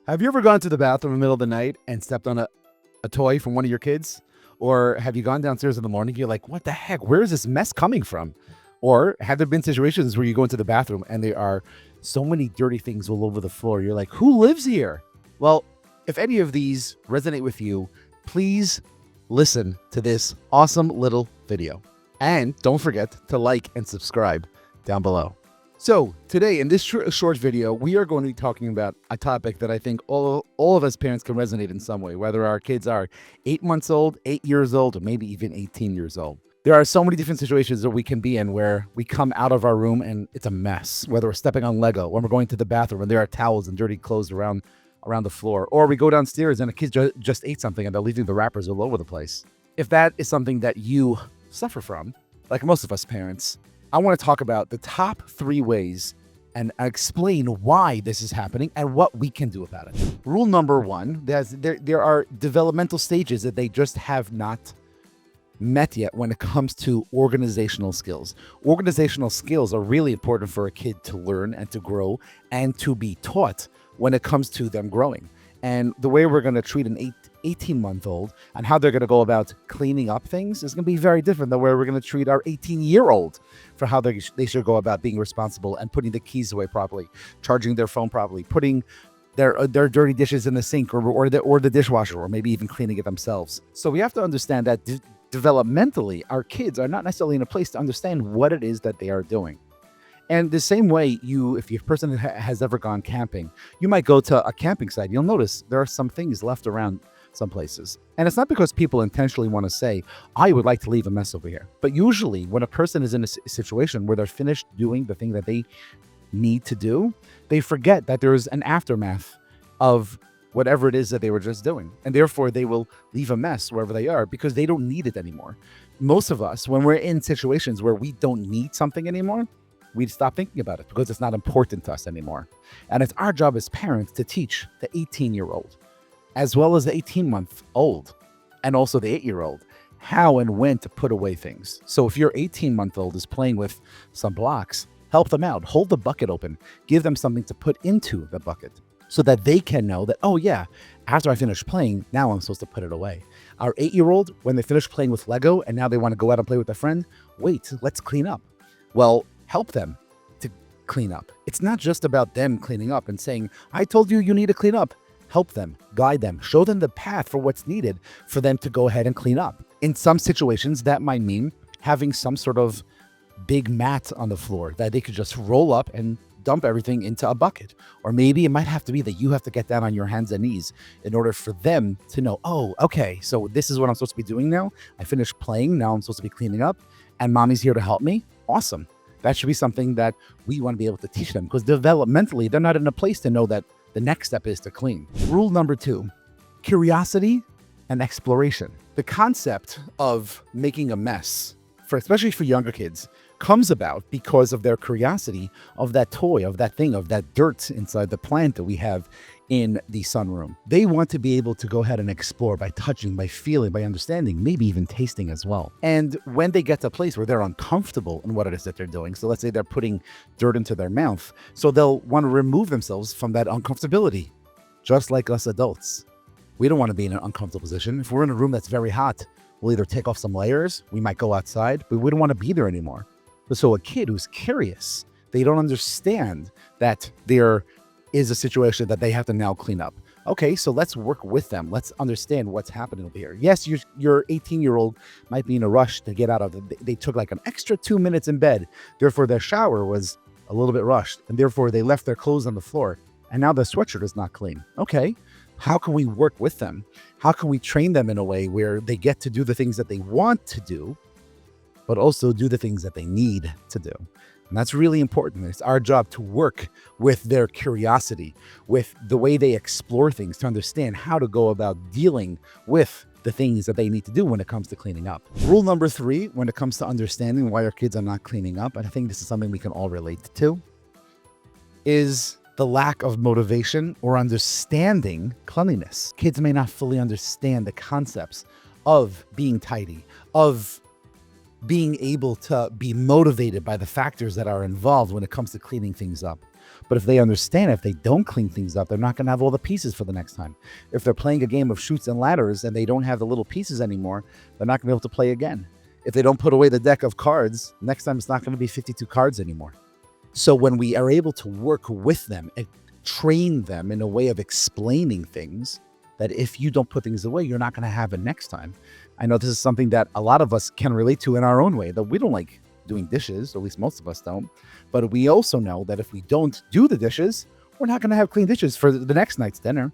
Have you ever gone to the bathroom in the middle of the night and stepped on a toy from one of your kids? Or have you gone downstairs in the morning, you're like, what the heck? Where is this mess coming from? Or have there been situations where you go into the bathroom and there are so many dirty things all over the floor? You're like, who lives here? Well, if any of these resonate with you, please listen to this awesome little video. And don't forget to like and subscribe down below. So today in this short video, we are going to be talking about a topic that I think all of us parents can resonate in some way, whether our kids are 8 months old, 8 years old, or maybe even 18 years old. There are so many different situations that we can be in where we come out of our room and it's a mess, whether we're stepping on Lego, when we're going to the bathroom and there are towels and dirty clothes around the floor, or we go downstairs and a kid just ate something and they're leaving the wrappers all over the place. If that is something that you suffer from, like most of us parents, I want to talk about the top 3 ways and explain why this is happening and what we can do about it. Rule number 1, there are developmental stages that they just have not met yet when it comes to organizational skills. Organizational skills are really important for a kid to learn and to grow and to be taught when it comes to them growing. And the way we're going to treat an 18-month-old and how they're going to go about cleaning up things is going to be very different than where we're going to treat our 18-year-old for how they should go about being responsible and putting the keys away properly, charging their phone properly, putting their dirty dishes in the sink or the dishwasher, or maybe even cleaning it themselves. So we have to understand that developmentally, our kids are not necessarily in a place to understand what it is that they are doing. And the same way, if your person has ever gone camping, you might go to a camping site. You'll notice there are some things left around some places. And it's not because people intentionally want to say, I would like to leave a mess over here. But usually when a person is in a situation where they're finished doing the thing that they need to do, they forget that there's an aftermath of whatever it is that they were just doing. And therefore, they will leave a mess wherever they are because they don't need it anymore. Most of us, when we're in situations where we don't need something anymore, we stop thinking about it because it's not important to us anymore. And it's our job as parents to teach the 18-year-old, as well as the 18-month-old, and also the 8-year-old, how and when to put away things. So if your 18-month-old is playing with some blocks, help them out. Hold the bucket open. Give them something to put into the bucket so that they can know that, oh yeah, after I finish playing, now I'm supposed to put it away. Our 8-year-old, when they finish playing with Lego and now they want to go out and play with a friend, wait, let's clean up. Well, help them to clean up. It's not just about them cleaning up and saying, I told you you need to clean up. Help them, guide them, show them the path for what's needed for them to go ahead and clean up. In some situations, that might mean having some sort of big mat on the floor that they could just roll up and dump everything into a bucket. Or maybe it might have to be that you have to get down on your hands and knees in order for them to know, oh, okay, so this is what I'm supposed to be doing now. I finished playing, now I'm supposed to be cleaning up, and mommy's here to help me. Awesome. That should be something that we want to be able to teach them because developmentally, they're not in a place to know that the next step is to clean. Rule number 2, curiosity and exploration. The concept of making a mess, especially for younger kids, comes about because of their curiosity of that toy, of that thing, of that dirt inside the plant that we have in the sunroom. They want to be able to go ahead and explore by touching, by feeling, by understanding, maybe even tasting as well. And when they get to a place where they're uncomfortable in what it is that they're doing, so let's say they're putting dirt into their mouth, so they'll want to remove themselves from that uncomfortability, just like us adults. We don't want to be in an uncomfortable position. If we're in a room that's very hot, we'll either take off some layers, we might go outside, but we don't want to be there anymore. So a kid who's curious, they don't understand that there is a situation that they have to now clean up. Okay, so let's work with them. Let's understand what's happening over here. Yes, your 18-year-old might be in a rush to get out of it. They took like an extra 2 minutes in bed. Therefore, their shower was a little bit rushed. And therefore, they left their clothes on the floor. And now the sweatshirt is not clean. Okay, how can we work with them? How can we train them in a way where they get to do the things that they want to do, but also do the things that they need to do? And that's really important. It's our job to work with their curiosity, with the way they explore things, to understand how to go about dealing with the things that they need to do when it comes to cleaning up. Rule number 3, when it comes to understanding why our kids are not cleaning up, and I think this is something we can all relate to, is the lack of motivation or understanding cleanliness. Kids may not fully understand the concepts of being tidy, of being able to be motivated by the factors that are involved when it comes to cleaning things up. But if they understand, if they don't clean things up, they're not going to have all the pieces for the next time. If they're playing a game of chutes and ladders and they don't have the little pieces anymore, they're not going to be able to play again. If they don't put away the deck of cards, next time it's not going to be 52 cards anymore. So when we are able to work with them and train them in a way of explaining things, that if you don't put things away, you're not going to have it next time. I know this is something that a lot of us can relate to in our own way, that we don't like doing dishes, or at least most of us don't. But we also know that if we don't do the dishes, we're not going to have clean dishes for the next night's dinner.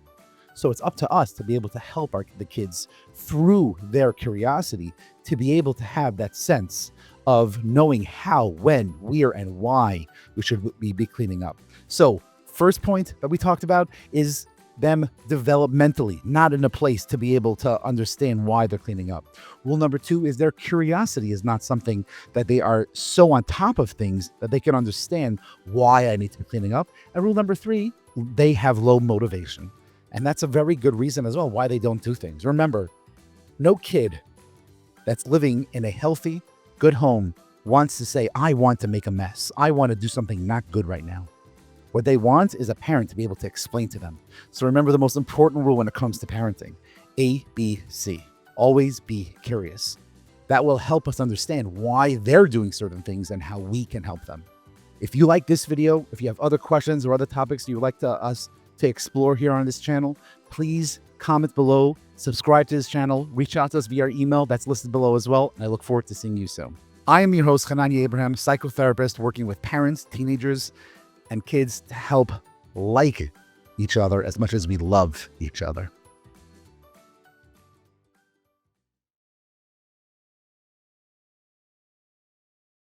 So it's up to us to be able to help the kids through their curiosity to be able to have that sense of knowing how, when, where, and why we should be cleaning up. So first point that we talked about is them developmentally, not in a place to be able to understand why they're cleaning up. Rule number 2 is their curiosity is not something that they are so on top of things that they can understand why I need to be cleaning up. And rule number 3, they have low motivation. And that's a very good reason as well why they don't do things. Remember, no kid that's living in a healthy, good home wants to say, I want to make a mess. I want to do something not good right now. What they want is a parent to be able to explain to them. So remember the most important rule when it comes to parenting, ABC, always be curious. That will help us understand why they're doing certain things and how we can help them. If you like this video, if you have other questions or other topics you would like us to explore here on this channel, please comment below, subscribe to this channel, reach out to us via our email that's listed below as well, and I look forward to seeing you soon. I am your host, Chananya Abraham, psychotherapist working with parents, teenagers, and kids to help like each other as much as we love each other.